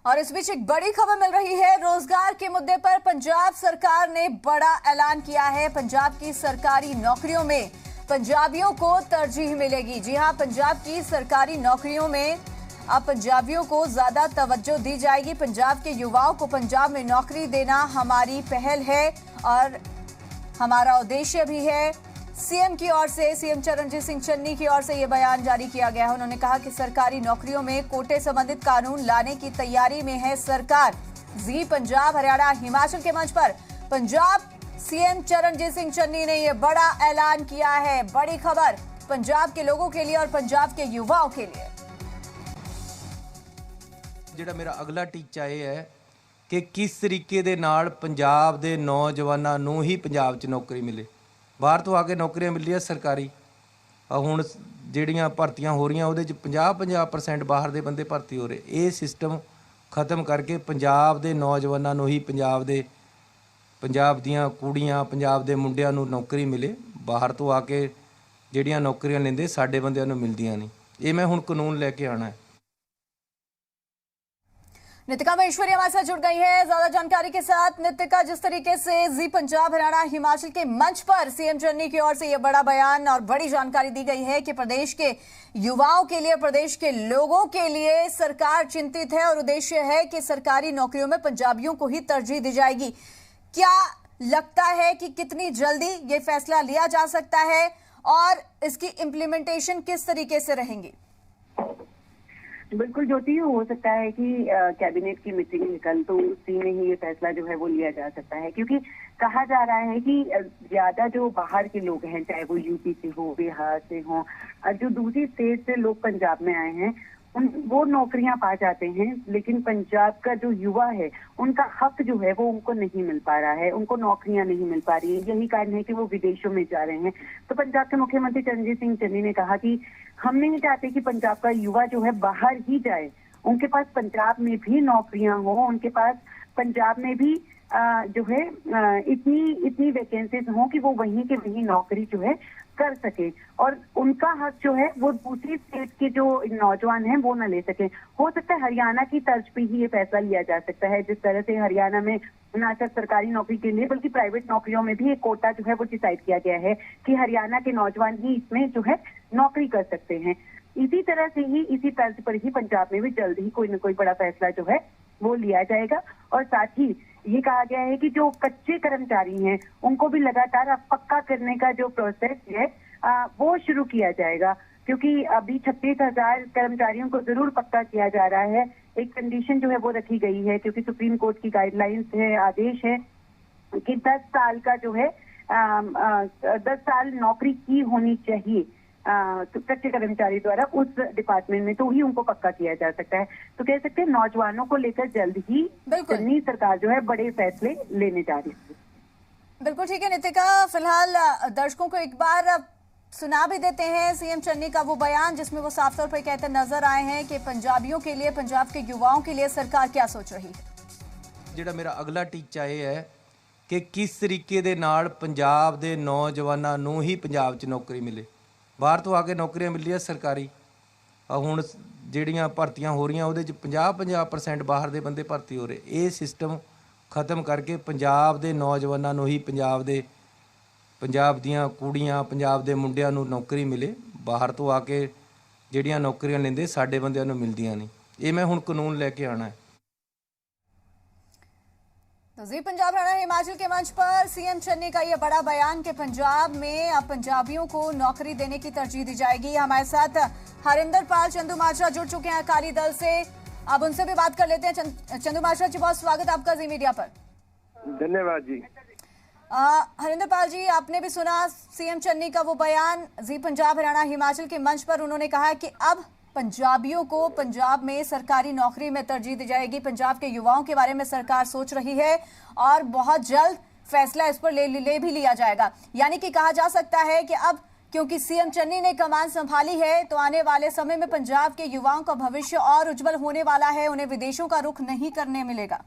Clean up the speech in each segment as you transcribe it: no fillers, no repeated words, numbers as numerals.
और इस बीच एक बड़ी खबर मिल रही है। रोजगार के मुद्दे पर पंजाब सरकार ने बड़ा ऐलान किया है। पंजाब की सरकारी नौकरियों में पंजाबियों को तरजीह मिलेगी। जी हां, पंजाब की सरकारी नौकरियों में अब पंजाबियों को ज्यादा तवज्जो दी जाएगी। पंजाब के युवाओं को पंजाब में नौकरी देना हमारी पहल है और हमारा उद्देश्य भी है। सीएम की ओर से, सीएम चरणजीत सिंह चन्नी की ओर से यह बयान जारी किया गया है। उन्होंने कहा कि सरकारी नौकरियों में कोटे संबंधित कानून लाने की तैयारी में है सरकार। जी पंजाब, हरियाणा, हिमाचल के मंच पर पंजाब सीएम चरणजीत सिंह चन्नी ने यह बड़ा ऐलान किया है। बड़ी खबर पंजाब के लोगों के लिए और पंजाब के युवाओं के लिए। ਜਿਹੜਾ ਮੇਰਾ ਅਗਲਾ ਟੀਚਾ ਇਹ ਹੈ ਕਿ ਕਿਸ ਤਰੀਕੇ ਦੇ ਨਾਲ ਪੰਜਾਬ ਦੇ ਨੌਜਵਾਨਾਂ ਨੂੰ ਹੀ ਪੰਜਾਬ 'ਚ ਨੌਕਰੀ ਮਿਲੇ। ਬਾਹਰ ਤੋਂ ਆ ਕੇ ਨੌਕਰੀਆਂ ਮਿਲੀਆਂ ਸਰਕਾਰੀ, ਹੁਣ ਜਿਹੜੀਆਂ ਭਰਤੀਆਂ ਹੋ ਰਹੀਆਂ ਉਹਦੇ 'ਚ 50% ਬਾਹਰ ਦੇ ਬੰਦੇ ਭਰਤੀ ਹੋ ਰਹੇ। ਇਹ ਸਿਸਟਮ ਖਤਮ ਕਰਕੇ ਪੰਜਾਬ ਦੇ ਨੌਜਵਾਨਾਂ ਨੂੰ ਹੀ ਪੰਜਾਬ ਦੀਆਂ ਕੁੜੀਆਂ, ਪੰਜਾਬ ਦੇ ਮੁੰਡਿਆਂ ਨੂੰ ਨੌਕਰੀ ਮਿਲੇ। ਬਾਹਰ ਤੋਂ ਆ ਕੇ ਜਿਹੜੀਆਂ ਨੌਕਰੀਆਂ ਲੈਂਦੇ ਸਾਡੇ ਬੰਦਿਆਂ ਨੂੰ ਮਿਲਦੀਆਂ ਨਹੀਂ। ਇਹ ਮੈਂ ਹੁਣ ਕਾਨੂੰਨ ਲੈ ਕੇ ਆਉਣਾ है। नितिका महेश्वरी हमारे साथ जुड़ गई है ज्यादा जानकारी के साथ। नितिका, जिस तरीके से जी पंजाब, हरियाणा, हिमाचल के मंच पर सीएम चन्नी की ओर से यह बड़ा बयान और बड़ी जानकारी दी गई है कि प्रदेश के युवाओं के लिए, प्रदेश के लोगों के लिए सरकार चिंतित है और उद्देश्य है कि सरकारी नौकरियों में पंजाबियों को ही तरजीह दी जाएगी। क्या लगता है कि कितनी जल्दी ये फैसला लिया जा सकता है और इसकी इम्प्लीमेंटेशन किस तरीके से रहेंगी? बिल्कुल ज्योति, हो सकता है कि कैबिनेट की मीटिंग निकल तो उसी में ही ये फैसला जो है वो लिया जा सकता है, क्योंकि कहा जा रहा है कि ज्यादा जो बाहर के लोग हैं, चाहे वो यूपी से हो, बिहार से हो, जो दूसरी स्टेट से लोग पंजाब में आए हैं, वो नौकरियां पा जाते हैं, लेकिन पंजाब का जो युवा है उनका हक जो है वो उनको नहीं मिल पा रहा है, उनको नौकरियां नहीं मिल पा रही है। यही कारण है कि वो विदेशों में जा रहे हैं। तो पंजाब के मुख्यमंत्री चरणजीत सिंह चन्नी ने कहा कि हम नहीं चाहते कि पंजाब का युवा जो है बाहर ही जाए, उनके पास पंजाब में भी नौकरियां हो, उनके पास पंजाब में भी जो है इतनी वैकेंसीज हो कि वो वहीं के वहीं नौकरी जो है कर सके और उनका हक जो है वो दूसरी स्टेट के जो नौजवान हैं वो न ले सके। हो सकता है हरियाणा की तर्ज पे ही ये फैसला लिया जा सकता है, जिस तरह से हरियाणा में न सिर्फ सरकारी नौकरी के लिए बल्कि प्राइवेट नौकरियों में भी एक कोटा जो है वो डिसाइड किया गया है कि हरियाणा के नौजवान ही इसमें जो है नौकरी कर सकते हैं। इसी तरह से ही, इसी तर्ज पर ही पंजाब में भी जल्द ही कोई न कोई बड़ा फैसला जो है वो लिया जाएगा। और साथ ही ये कहा गया है कि जो कच्चे कर्मचारी हैं उनको भी लगातार अब पक्का करने का जो प्रोसेस है वो शुरू किया जाएगा, क्योंकि अभी 36,000 कर्मचारियों को जरूर पक्का किया जा रहा है। एक कंडीशन जो है वो रखी गई है, क्योंकि सुप्रीम कोर्ट की गाइडलाइंस है, आदेश है कि 10 साल का जो है 10 साल नौकरी की होनी चाहिए तो कच्चे कर्मचारी द्वारा उस डिपार्टमेंट में, तो ही उनको पक्का किया जा सकता है। तो कह सकते हैं नौजवानों को लेकर जल्द ही चन्नी सरकार जो है बड़े फैसले लेने जा रही है। बिल्कुल ठीक है नितिका, फिलहाल दर्शकों को एक बार सुना भी देते हैं सीएम चन्नी का वो बयान, जिसमें वो साफ तौर पर कहते नजर आए हैं कि पंजाबियों के लिए, पंजाब के युवाओं के लिए सरकार क्या सोच रही है। ਜਿਹੜਾ ਮੇਰਾ ਅਗਲਾ ਟੀਚਾ ਇਹ ਹੈ ਕਿ ਕਿਸ ਤਰੀਕੇ ਦੇ ਨਾਲ ਪੰਜਾਬ ਦੇ ਨੌਜਵਾਨਾਂ ਨੂੰ ਹੀ ਪੰਜਾਬ 'ਚ ਨੌਕਰੀ ਮਿਲੇ। ਬਾਹਰ ਤੋਂ ਆ ਕੇ ਨੌਕਰੀਆਂ ਮਿਲੀਆਂ ਸਰਕਾਰੀ, ਹੁਣ ਜਿਹੜੀਆਂ ਭਰਤੀਆਂ ਹੋ ਰਹੀਆਂ ਉਹਦੇ 'ਚ 50% ਬਾਹਰ ਦੇ ਬੰਦੇ ਭਰਤੀ ਹੋ ਰਹੇ। ਇਹ ਸਿਸਟਮ ਖਤਮ ਕਰਕੇ ਪੰਜਾਬ ਦੇ ਨੌਜਵਾਨਾਂ ਨੂੰ ਹੀ ਪੰਜਾਬ ਦੀਆਂ ਕੁੜੀਆਂ, ਪੰਜਾਬ ਦੇ ਮੁੰਡਿਆਂ ਨੂੰ ਨੌਕਰੀ ਮਿਲੇ। ਬਾਹਰ ਤੋਂ ਆ ਕੇ ਜਿਹੜੀਆਂ ਨੌਕਰੀਆਂ ਲੈਂਦੇ ਸਾਡੇ ਬੰਦਿਆਂ ਨੂੰ ਮਿਲਦੀਆਂ ਨਹੀਂ। ਇਹ ਮੈਂ ਹੁਣ ਕਾਨੂੰਨ ਲੈ ਕੇ ਆਉਣਾ है। तो जी पंजाब, हरियाणा, हिमाचल के मंच पर सीएम चन्नी का यह बड़ा बयान कि पंजाब में अब पंजाबियों को नौकरी देने की तरजीह दी जाएगी। हमारे साथ हरिंदर पाल चंदूमाजरा जुड़ चुके हैं अकाली दल से, अब उनसे भी बात कर लेते हैं। चंदूमाजरा जी, बहुत स्वागत आपका जी मीडिया पर। धन्यवाद जी। हरिंदर पाल जी, आपने भी सुना सीएम चन्नी का वो बयान। जी पंजाब, हरियाणा, हिमाचल के मंच पर उन्होंने कहा कि अब पंजाबियों को पंजाब में सरकारी नौकरी में तरजीह दी जाएगी। पंजाब के युवाओं के बारे में सरकार सोच रही है और बहुत जल्द फैसला इस पर ले भी लिया जाएगा। यानी कि कहा जा सकता है कि अब क्योंकि सीएम चन्नी ने कमान संभाली है तो आने वाले समय में पंजाब के युवाओं का भविष्य और उज्जवल होने वाला है, उन्हें विदेशों का रुख नहीं करने मिलेगा।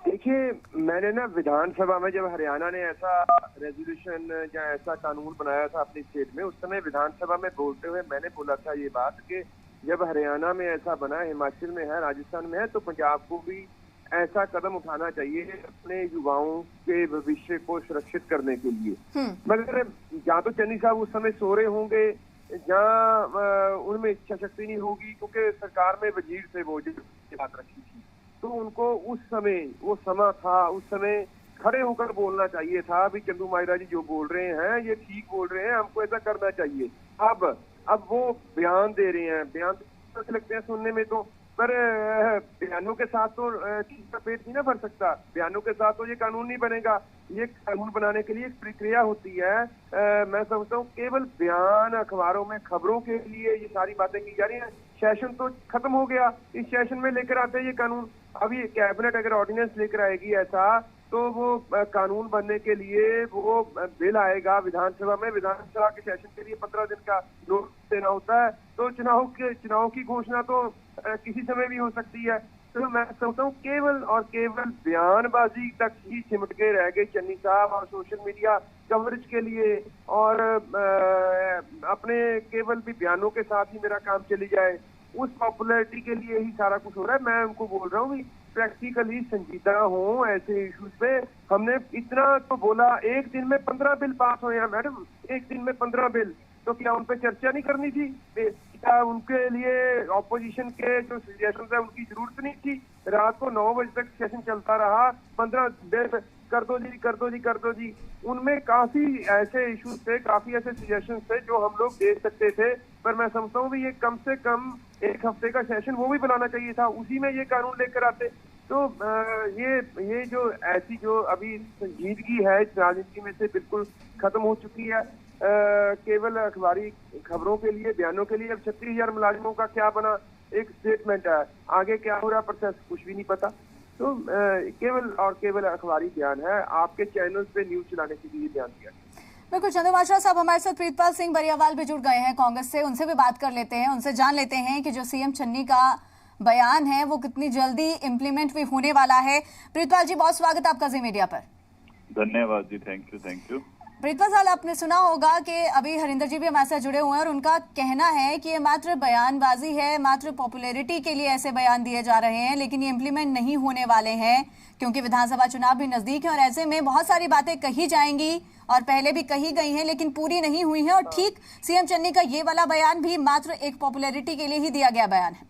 देखिए, मैंने ना विधानसभा में जब हरियाणा ने ऐसा रेजोल्यूशन या ऐसा कानून बनाया था अपनी स्टेट में, उस समय विधानसभा में बोलते हुए मैंने बोला था ये बात कि जब हरियाणा में ऐसा बना, हिमाचल में है, राजस्थान में है, तो पंजाब को भी ऐसा कदम उठाना चाहिए अपने युवाओं के भविष्य को सुरक्षित करने के लिए। मगर जहाँ तो चन्नी साहब उस समय सो रहे होंगे, जहाँ उनमें इच्छा शक्ति नहीं होगी, क्योंकि सरकार में वजीर थे वो जो बात रखी थी, तो उनको उस समय वो समा था, उस समय खड़े होकर बोलना चाहिए था। अभी चंदू माजरा जी जो बोल रहे हैं ये ठीक बोल रहे हैं, हमको ऐसा करना चाहिए। अब वो बयान दे रहे हैं, बयान तो अच्छे लगते हैं सुनने में, तो पर बयानों के साथ तो चीज का पेट नहीं ना भर सकता, बयानों के साथ तो ये कानून नहीं बनेगा। ये कानून बनाने के लिए एक प्रक्रिया होती है। मैं समझता हूँ केवल बयान अखबारों में खबरों के लिए ये सारी बातें की जा रही हैं। सेशन तो खत्म हो गया, इस सेशन में लेकर आते हैं ये कानून। अभी कैबिनेट अगर ऑर्डिनेंस लेकर आएगी ऐसा, तो वो कानून बनने के लिए वो बिल आएगा विधानसभा में। विधानसभा के सेशन के लिए 15 दिन का नोटिस देना होता है, तो चुनाव की घोषणा तो किसी समय भी हो सकती है। तो मैं समझता हूँ केवल और केवल बयानबाजी तक ही सिमट के रह गए चन्नी साहब, और सोशल मीडिया कवरेज के लिए और अपने केवल भी बयानों के साथ ही मेरा काम चली जाए, उस पॉपुलैरिटी के लिए ही सारा कुछ हो रहा है। मैं उनको बोल रहा हूँ प्रैक्टिकली संजीदा हो ऐसे इश्यूज पे। हमने इतना तो बोला, एक दिन में 15 बिल पास हुए हैं मैडम, एक दिन में 15 बिल, तो क्या उन पे चर्चा नहीं करनी थी? क्या उनके लिए ऑपोजिशन के जो सजेशन है उनकी जरूरत नहीं थी? रात को 9 बजे तक सेशन चलता रहा, 15 बिल कर दो जी, कर दो जी, कर दो जी। उनमें काफी ऐसे इश्यूज थे, काफी ऐसे सजेशन थे जो हम लोग दे सकते थे, पर मैं समझता हूँ भी ये कम से कम एक हफ्ते का सेशन वो भी बनाना चाहिए था, उसी में ये कानून लेकर आते। तो ये जो ऐसी जो अभी संजीदगी है इस राजनीति में से बिल्कुल खत्म हो चुकी है। केवल अखबारी खबरों के लिए, बयानों के लिए। अब 36,000 मुलाजिमों का क्या बना, एक स्टेटमेंट है, आगे क्या हो रहा प्रोसेस कुछ भी नहीं पता। तो केवल और केवल अखबारी बयान है, आपके चैनल पे न्यूज चलाने के लिए बयान दिया। बिल्कुल, चंदू माजरा साहब हमारे साथ प्रीतपाल सिंह बरियावाल भी जुड़ गए हैं कांग्रेस से, उनसे भी बात कर लेते हैं, उनसे जान लेते हैं कि जो सीएम चन्नी का बयान है वो कितनी जल्दी इम्प्लीमेंट भी होने वाला है। प्रीतपाल जी, बहुत स्वागत आपका जी मीडिया पर। धन्यवाद जी, थैंक यू। प्रीतपाल साहब, आपने सुना होगा कि अभी हरिंदर जी भी हमारे साथ जुड़े हुए हैं और उनका कहना है कि ये मात्र बयानबाजी है, मात्र पॉपुलैरिटी के लिए ऐसे बयान दिए जा रहे हैं, लेकिन ये इम्प्लीमेंट नहीं होने वाले हैं क्योंकि विधानसभा चुनाव भी नजदीक है और ऐसे में बहुत सारी बातें कही जाएंगी और पहले भी कही गई हैं लेकिन पूरी नहीं हुई हैं। और ठीक सीएम चन्नी का ये वाला बयान भी मात्र एक पॉपुलैरिटी के लिए ही दिया गया बयान है।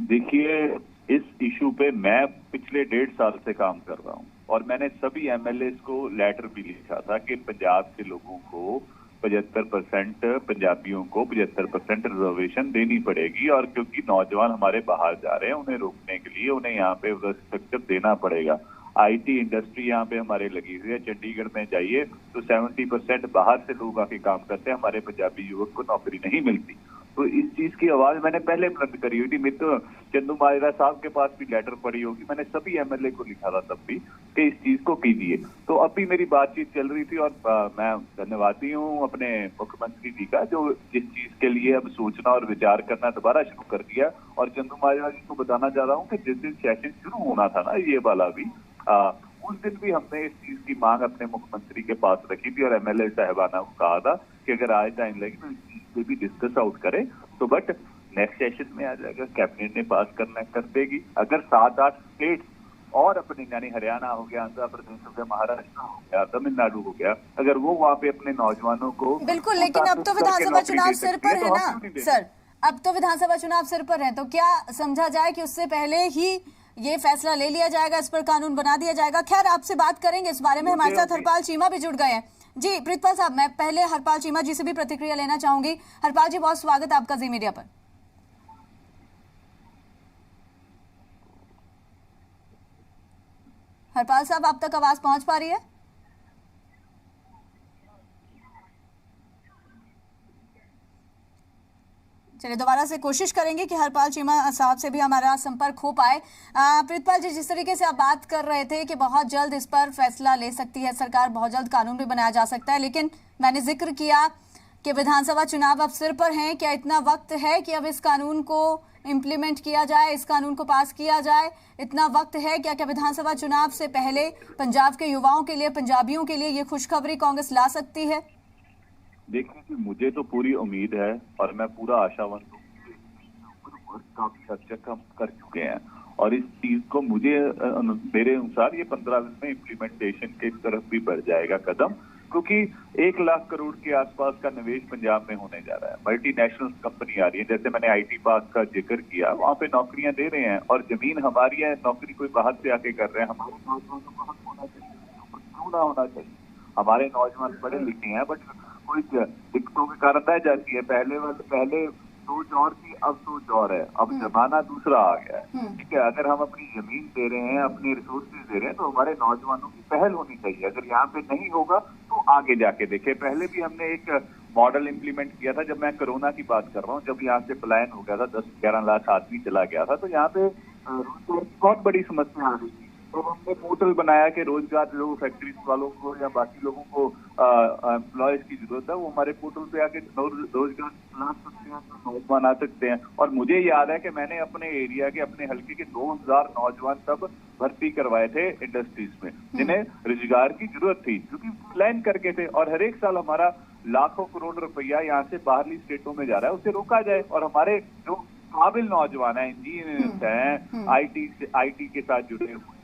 देखिए, इस इशू पे मैं पिछले 1.5 साल से काम कर रहा हूँ और मैंने सभी एमएलए को लेटर भी लिखा था कि पंजाब के लोगों को 75% पंजाबियों को 75% रिजर्वेशन देनी पड़ेगी, और क्योंकि नौजवान हमारे बाहर जा रहे हैं उन्हें रोकने के लिए उन्हें यहाँ पे इंफ्रास्ट्रक्चर देना पड़ेगा। आईटी इंडस्ट्री यहाँ पे हमारे लगी हुई है। चंडीगढ़ में जाइए तो 70% बाहर से लोग आके काम करते हैं, हमारे पंजाबी युवक को नौकरी नहीं मिलती। तो इस चीज की आवाज मैंने पहले बुलंद करी हुई थी। मेरे तो चंदू माजरा साहब के पास भी लेटर पड़ी होगी, मैंने सभी एमएलए को लिखा था तब भी कि इस चीज को कीजिए। तो अब भी मेरी बातचीत चल रही थी और मैं धन्यवादी हूँ अपने मुख्यमंत्री जी का जो इस चीज के लिए अब सोचना और विचार करना दोबारा शुरू कर दिया। और चंदू माजरा जी को बताना चाह रहा हूँ कि जिस दिन सेशन शुरू होना था ना ये वाला भी, उस दिन भी हमने इस चीज की मांग अपने मुख्यमंत्री के पास रखी थी और एमएलए साहबाना को कहा था कि अगर आज टाइम लगे तो इस चीज पे भी डिस्कस आउट करे। तो बट नेक्स्ट सेशन में आ जाएगा, कैबिनेट ने पास करना कर देगी। अगर 7-8 स्टेट और अपने यानी हरियाणा हो गया, आंध्र प्रदेश हो गया, महाराष्ट्र हो गया, तमिलनाडु हो गया, अगर वो वहाँ पे अपने नौजवानों को बिल्कुल, लेकिन अब तो विधानसभा चुनाव सिर पर है ना सर, अब तो विधानसभा चुनाव सिर पर है, तो क्या समझा जाए कि उससे पहले ही ये फैसला ले लिया जाएगा, इस पर कानून बना दिया जाएगा? खैर, आपसे बात करेंगे इस बारे में। हमारे साथ हरपाल चीमा भी जुड़ गए हैं। जी प्रीतपाल साहब, मैं पहले हरपाल चीमा जी से भी प्रतिक्रिया लेना चाहूंगी। हरपाल जी, बहुत स्वागत आपका जी मीडिया पर। हरपाल साहब, आप तक आवाज पहुंच पा रही है? चलिए दोबारा से कोशिश करेंगे कि हरपाल चीमा साहब से भी हमारा संपर्क हो पाए। प्रीतपाल जी, जिस तरीके से आप बात कर रहे थे कि बहुत जल्द इस पर फैसला ले सकती है सरकार, बहुत जल्द कानून भी बनाया जा सकता है, लेकिन मैंने जिक्र किया कि विधानसभा चुनाव अब सिर पर हैं। क्या इतना वक्त है कि अब इस कानून को इम्प्लीमेंट किया जाए, इस कानून को पास किया जाए? इतना वक्त है क्या विधानसभा चुनाव से पहले पंजाब के युवाओं के लिए, पंजाबियों के लिए ये खुशखबरी कांग्रेस ला सकती है? देखिए, मुझे तो पूरी उम्मीद है और मैं पूरा आशावान हूँ वर्क काफी हद तक हम कर चुके हैं और इस चीज को मेरे अनुसार ये 15 दिन में इम्प्लीमेंटेशन की तरफ भी बढ़ जाएगा कदम, क्योंकि 1 लाख करोड़ के आसपास का निवेश पंजाब में होने जा रहा है। मल्टीनेशनल कंपनी आ रही है, जैसे मैंने IT पार्क का जिक्र किया, वहाँ पे नौकरियां दे रहे हैं और जमीन हमारी है, नौकरी कोई बाहर से आके कर रहे हैं। हमारे नौजवानों को हक होना चाहिए, क्यों ना होना चाहिए। हमारे नौजवान पढ़े लिखे हैं बट कोई दिक्कतों के कारण रह जाती है। पहले सोच और थी, अब सोच और है, अब जमाना दूसरा आ गया है। ठीक है, अगर हम अपनी जमीन दे रहे हैं, अपने रिसोर्सेज दे रहे हैं, तो हमारे नौजवानों की पहल होनी चाहिए। अगर यहाँ पे नहीं होगा तो आगे जाके देखे। पहले भी हमने एक मॉडल इम्प्लीमेंट किया था, जब मैं कोरोना की बात कर रहा हूँ, जब यहाँ से पलायन हो गया था, 10-11 लाख आदमी चला गया था, तो यहाँ पे बहुत बड़ी समस्या आ रही थी। तो हमने पोर्टल बनाया कि रोजगार जो फैक्ट्रीज वालों को या बाकी लोगों को एम्प्लॉयज की जरूरत है, वो हमारे पोर्टल पे आके रोजगार तलाश सकते हैं, नौजवान आ सकते हैं। और मुझे याद है कि मैंने अपने एरिया के, अपने हल्के के 2000 नौजवान तब भर्ती करवाए थे इंडस्ट्रीज में, जिन्हें रोजगार की जरूरत थी, क्योंकि प्लान करके थे। और हर एक साल हमारा लाखों करोड़ रुपया यहाँ से बाहरली स्टेटों में जा रहा है, उसे रोका जाए और हमारे जो काबिल नौजवान हैं, इंजीनियर्स हैं, IT के साथ जुड़े हुए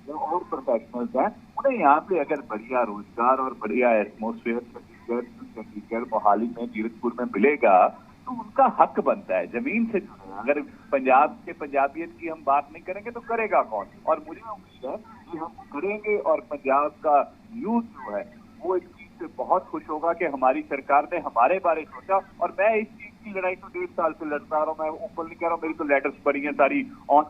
और प्रोफेशनल्स हैं, उन्हें यहाँ पे अगर बढ़िया रोजगार और बढ़िया एटमोस्फेयर चंडीगढ़, मोहाली में, जीरकपुर में मिलेगा तो उनका हक बनता है जमीन से जुड़े। अगर पंजाब के पंजाबियत की हम बात नहीं करेंगे तो करेगा कौन? और मुझे उम्मीद है कि हम करेंगे और पंजाब का यूथ जो है वो इस चीज से बहुत खुश होगा कि हमारी सरकार ने हमारे बारे सोचा। और मैं इस चीज की लड़ाई तो 1.5 साल से लड़ता रहा हूँ, मैं ऊपर नहीं कह रहा हूँ, मेरी तो लेटर्स पड़ी हैं सारी ऑन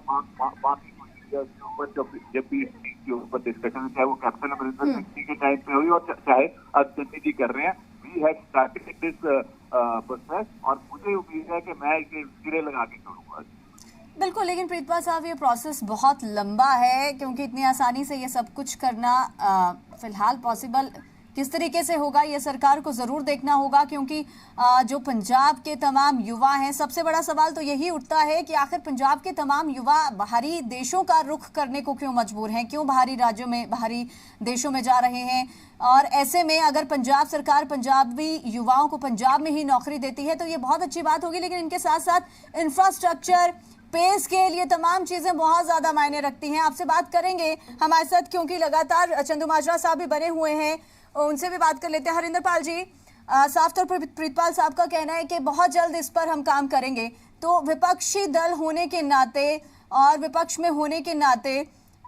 बाकी जब भी के ऊपर डिस्कशन, चाहे वो कैप्टन अमरिंदर सिंह के टाइम पे हुई और चाहे अब चन्नी जी कर रहे हैं, we had started this process और मुझे उम्मीद है कि मैं इसे सिरे लगा के करूंगा। बिल्कुल, लेकिन प्रीतपाल साहब ये प्रोसेस बहुत लंबा है, क्योंकि इतनी आसानी से ये सब कुछ करना फिलहाल पॉसिबल किस तरीके से होगा ये सरकार को जरूर देखना होगा, क्योंकि जो पंजाब के तमाम युवा हैं, सबसे बड़ा सवाल तो यही उठता है कि आखिर पंजाब के तमाम युवा बाहरी देशों का रुख करने को क्यों मजबूर हैं, क्यों बाहरी राज्यों में, बाहरी देशों में जा रहे हैं। और ऐसे में अगर पंजाब सरकार पंजाबी युवाओं को पंजाब में ही नौकरी देती है तो ये बहुत अच्छी बात होगी, लेकिन इनके साथ साथ इंफ्रास्ट्रक्चर, पे स्केल, ये तमाम चीजें बहुत ज्यादा मायने रखती हैं। आपसे बात करेंगे हमारे साथ, क्योंकि लगातार चंदूमाजरा साहब भी बने हुए हैं, उनसे भी बात कर लेते हैं। हरिंदर पाल जी, साफ तौर पर प्रीतपाल साहब का कहना है कि बहुत जल्द इस पर हम काम करेंगे, तो विपक्षी दल होने के नाते और विपक्ष में होने के नाते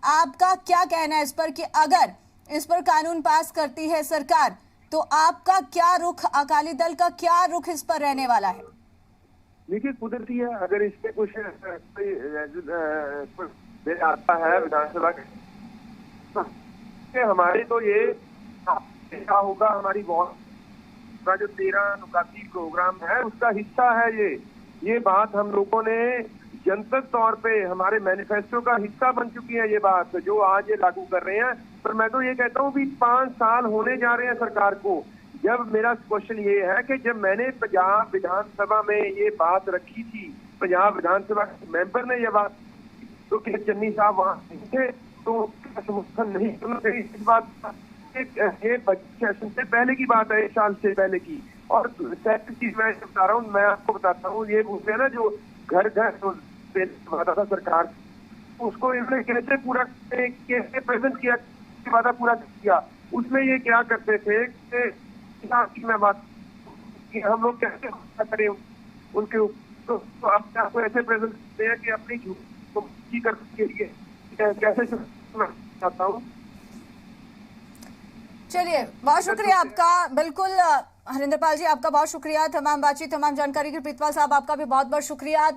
आपका क्या कहना है इस पर, कि अगर इस पर कानून पास करती है सरकार तो आपका क्या रुख, अकाली दल का क्या रुख इस पर रहने वाला है? देखिए, कुदरती है, अगर इस पे कुछ आता है विधानसभा के, हमारे तो ये क्या होगा, हमारी बहुत का जो 13 नुकाती प्रोग्राम है उसका हिस्सा है ये बात हम लोगों ने जनतक तौर पे हमारे मैनिफेस्टो का हिस्सा बन चुकी है ये बात, जो आज ये लागू कर रहे हैं। पर मैं तो ये कहता हूँ कि 5 साल होने जा रहे हैं सरकार को। जब मेरा क्वेश्चन ये है कि जब मैंने पंजाब विधानसभा में ये बात रखी थी, पंजाब विधानसभा मेंबर ने ये बात, तो क्या चन्नी साहब वहां थे तो समर्थन नहीं करना चाहिए इस बात? ये बजट सेशन से पहले की बात है, 1 साल से पहले की। और सेकंड चीज मैं बता रहा हूँ, मैं आपको बताता हूँ, ये बोलते हैं ना जो घर घर वादा था सरकार, उसको इन्होंने कैसे पूरा, कैसे प्रेजेंट किया, वादा पूरा किया। उसमें ये क्या करते थे कि मैं बात कि हम लोग कैसे करें उनके ऊपर, तो आपको ऐसे प्रेजेंट करते हैं कि अपनी झूठी करने के लिए कैसे चाहता हूँ। चलिए, बहुत शुक्रिया आपका। बिल्कुल हरिंदर पाल जी, आपका बहुत शुक्रिया, तमाम बातचीत, तमाम जानकारी की। प्रीतपाल साहब, आपका भी बहुत बहुत शुक्रिया।